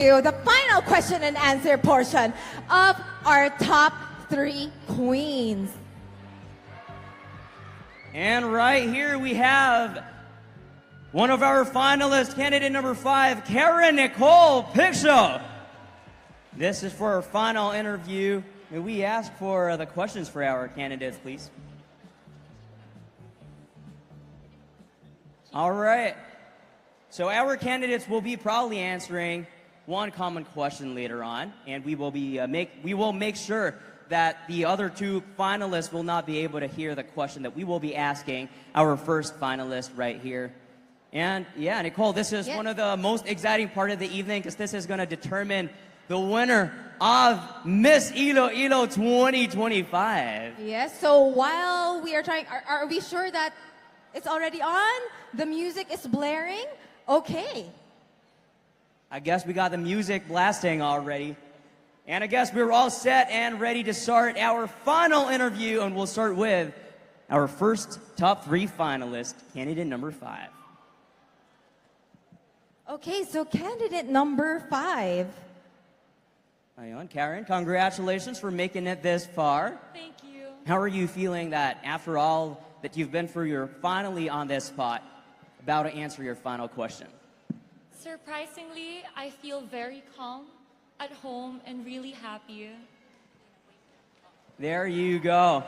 The final question and answer portion of our top 3 queens. And right here we have one of our finalists, candidate number 5, Karen Nicole Pixel. This is for our final interview. May we ask for the questions for our candidates, please? All right. So our candidates will be probably answering one common question later on, and we will make sure that the other 2 finalists will not be able to hear the question that we will be asking our first finalist right here. And yeah, Nicole, this is one of the most exciting part of the evening because this is going to determine the winner of Miss Iloilo 2025. Yes, so while we are trying, are we sure that it's already on? The music is blaring? Okay. I guess we got the music blasting already. And I guess we're all set and ready to start our final interview, and we'll start with our first top 3 finalist, candidate number 5. Okay, so candidate number 5. Ayon, Karen, congratulations for making it this far. Thank you. How are you feeling that after all that you've been through, you're finally on this spot, about to answer your final question? Surprisingly, I feel very calm, at home, and really happy. There you go.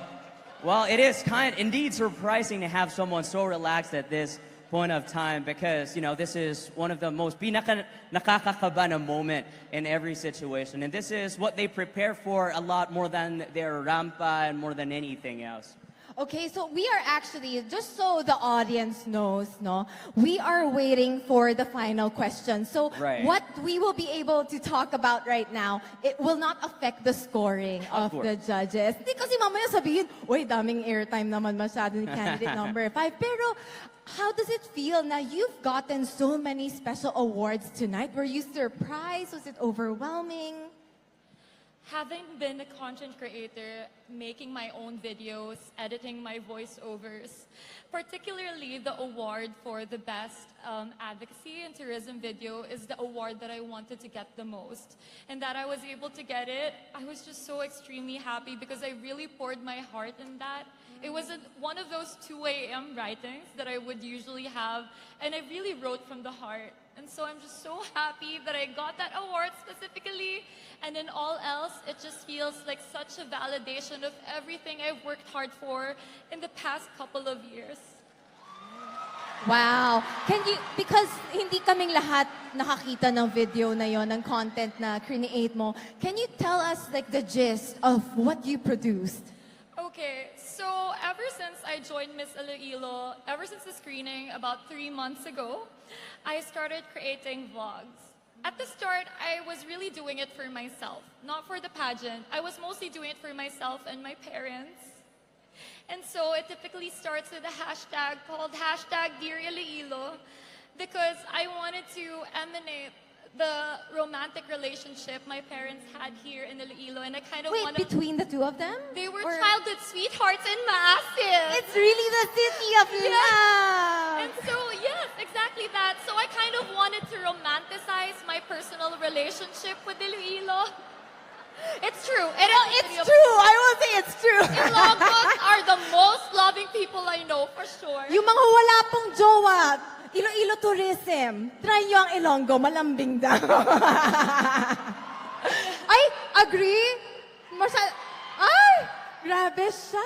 Well, it is indeed surprising to have someone so relaxed at this point of time because, this is one of the most nakakakaba na moment in every situation. And this is what they prepare for a lot more than their rampa and more than anything else. Okay, so we are actually, just so the audience knows, we are waiting for the final question. So what we will be able to talk about right now, it will not affect the scoring of the judges. Hindi kasi mamaya sabihin, uy, daming airtime naman masyado ni candidate number 5. Pero how does it feel now you've gotten so many special awards tonight? Were you surprised? Was it overwhelming? Having been a content creator, making my own videos, editing my voiceovers, particularly the award for the best advocacy and tourism video is the award that I wanted to get the most. And that I was able to get it, I was just so extremely happy because I really poured my heart in that. It was one of those 2 a.m. writings that I would usually have, and I really wrote from the heart. And so I'm just so happy that I got that award specifically. And in all else, it just feels like such a validation of everything I've worked hard for in the past couple of years. Wow. Because hindi kaming lahat nakakita ng video na yon, ng content na create mo, can you tell us like the gist of what you produced? Okay, so ever since I joined Miss Iloilo, ever since the screening about 3 months ago, I started creating vlogs. At the start, I was really doing it for myself, not for the pageant. I was mostly doing it for myself and my parents. And so it typically starts with a hashtag called #DearIloilo because I wanted to emanate the romantic relationship my parents had here in Iloilo, and I kind of Wait, between the 2 of them? They were childhood sweethearts and massive. It's really the city of love. And so, yes, exactly that. So I kind of wanted to romanticize my personal relationship with Iloilo. It's true. It's true. I will say it's true. Ilocos are the most loving people I know, for sure. Yung mga wala pong jowa, Iloilo tourism. Try nyo ang Ilonggo, malambing daw. Ay, agree? Ay, grabe siya.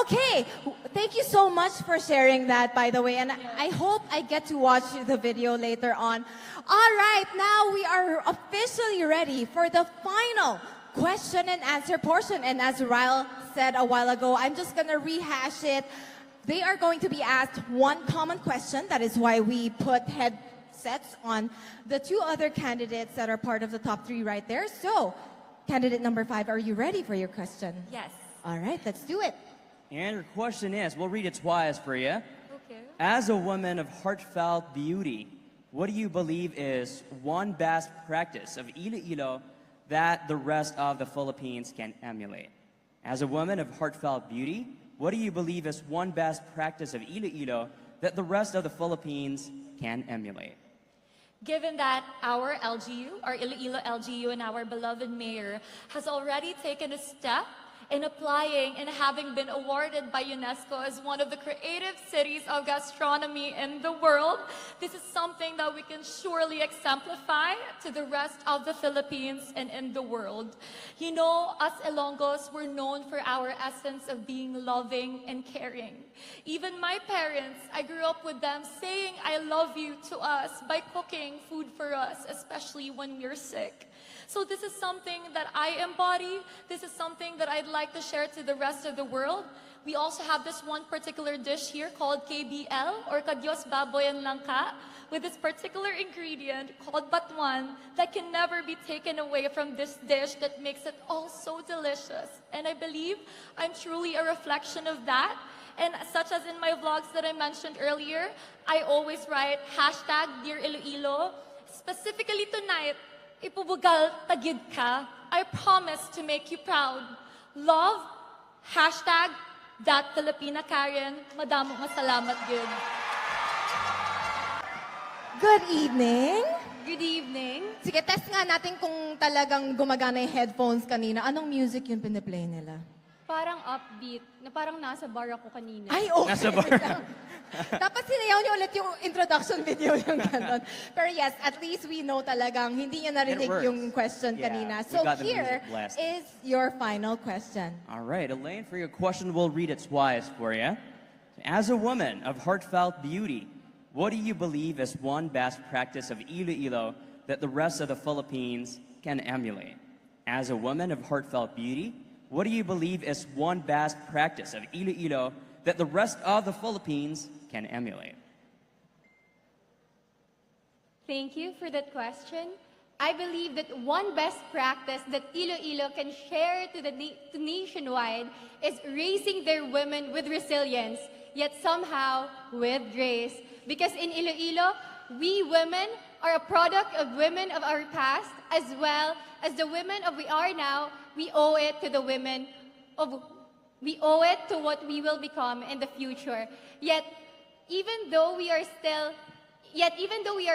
Okay, thank you so much for sharing that, by the way. And I hope I get to watch the video later on. All right, now we are officially ready for the final question and answer portion. And as Ryle said a while ago, I'm just gonna rehash it. They are going to be asked one common question. That is why we put headsets on the 2 other candidates that are part of the top 3 right there. So, candidate number 5, are you ready for your question? Yes. All right, let's do it. And your question is, we'll read it twice for you. Okay. As a woman of heartfelt beauty, what do you believe is one best practice of Iloilo that the rest of the Philippines can emulate? As a woman of heartfelt beauty, what do you believe is one best practice of Iloilo that the rest of the Philippines can emulate? Given that our LGU, our Iloilo LGU, and our beloved mayor has already taken a step in applying and having been awarded by UNESCO as one of the creative cities of gastronomy in the world, this is something that we can surely exemplify to the rest of the Philippines and in the world. You know, us Ilonggos, we're known for our essence of being loving and caring. Even my parents, I grew up with them saying I love you to us by cooking food for us, especially when we're sick. So this is something that I embody. This is something that I'd like to share to the rest of the world. We also have this one particular dish here called KBL, or Kadyos Baboy and Langka, with this particular ingredient called batuan that can never be taken away from this dish that makes it all so delicious. And I believe I'm truly a reflection of that. And such as in my vlogs that I mentioned earlier, I always write #Dear Iloilo. Specifically tonight, ipubugal tagid ka. I promise to make you proud. Love, #that Filipina Karen. Madamo nga salamat gyud. Good evening. Good evening. Sige, test nga natin kung talagang gumagana yung headphones kanina. Anong music yung piniplay nila? Parang upbeat, na parang nasa bar ako kanina. Ay, okay. Nasa bar. Dapat sinayaw niyo ulit yung introduction video yung gano'n. Pero yes, at least we know talagang hindi niya narinig works. yung question Yeah, kanina. we So got the here music blasting. is your final question. All right, Elaine, for your question, we'll read it twice for you. As a woman of heartfelt beauty, what do you believe is one best practice of Iloilo that the rest of the Philippines can emulate? As a woman of heartfelt beauty, what do you believe is one best practice of Iloilo that the rest of the Philippines can emulate? Thank you for that question. I believe that one best practice that Iloilo can share to to nationwide is raising their women with resilience, yet somehow with grace. Because in Iloilo, we women are a product of women of our past, as well as the women of we are now. We owe it to the women we owe it to what we will become in the future. Yet even though we are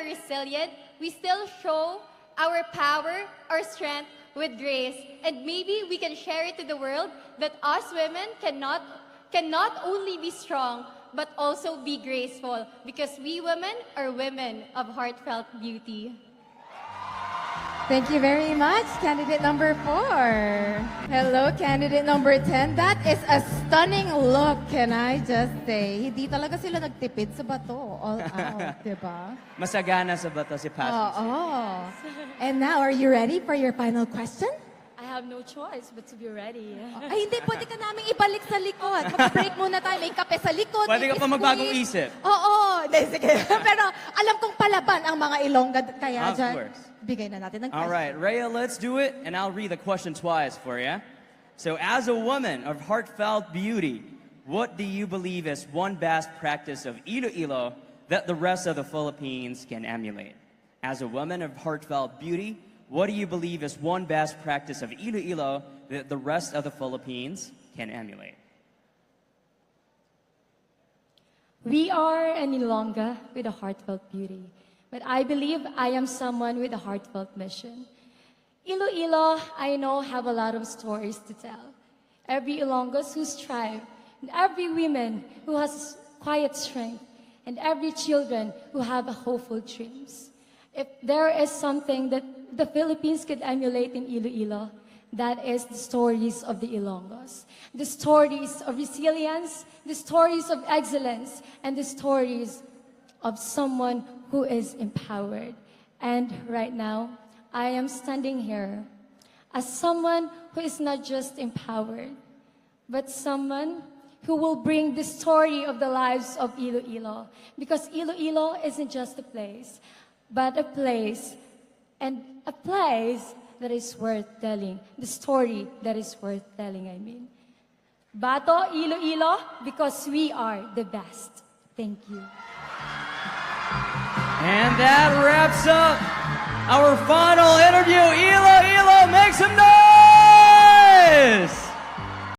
resilient, we still show our power, our strength with grace. And maybe we can share it to the world that us women can not only be strong, but also be graceful, because we women are women of heartfelt beauty. Thank you very much, candidate number 4. Hello, candidate number 10. That is a stunning look, can I just say. Hindi talaga sila nagtipid sa bato. All out, diba? Masagana sa bato si Pastor. Oh. And now, are you ready for your final question? I have no choice but to be ready. Ay, hindi. Pwede ka namin ibalik sa likod. Mag-break muna tayo. May kape sa likod. Pwede may ka pa magbagong biskuit. isip. Oo. Hindi, sige. Pero alam kong palaban ang mga Ilongga. Kaya Of dyan, course. bigay na natin ng All question. right, Rhea, let's do it, and I'll read the question twice for you. So, as a woman of heartfelt beauty, what do you believe is one best practice of Iloilo that the rest of the Philippines can emulate? As a woman of heartfelt beauty, what do you believe is one best practice of Iloilo that the rest of the Philippines can emulate? We are an Ilongga with a heartfelt beauty, but I believe I am someone with a heartfelt mission. Iloilo, I know, have a lot of stories to tell. Every Ilonggos who strive, and every woman who has quiet strength, and every children who have hopeful dreams. If there is something that the Philippines could emulate in Iloilo, that is the stories of the Ilonggos. The stories of resilience, the stories of excellence, and the stories of someone who is empowered. And right now, I am standing here as someone who is not just empowered, but someone who will bring the story of the lives of Iloilo. Because Iloilo isn't just a place, but a place, and a place that is worth telling, the story that is worth telling, I mean. Bato, Iloilo, because we are the best. Thank you. And that wraps up our final interview. Iloilo, make some noise!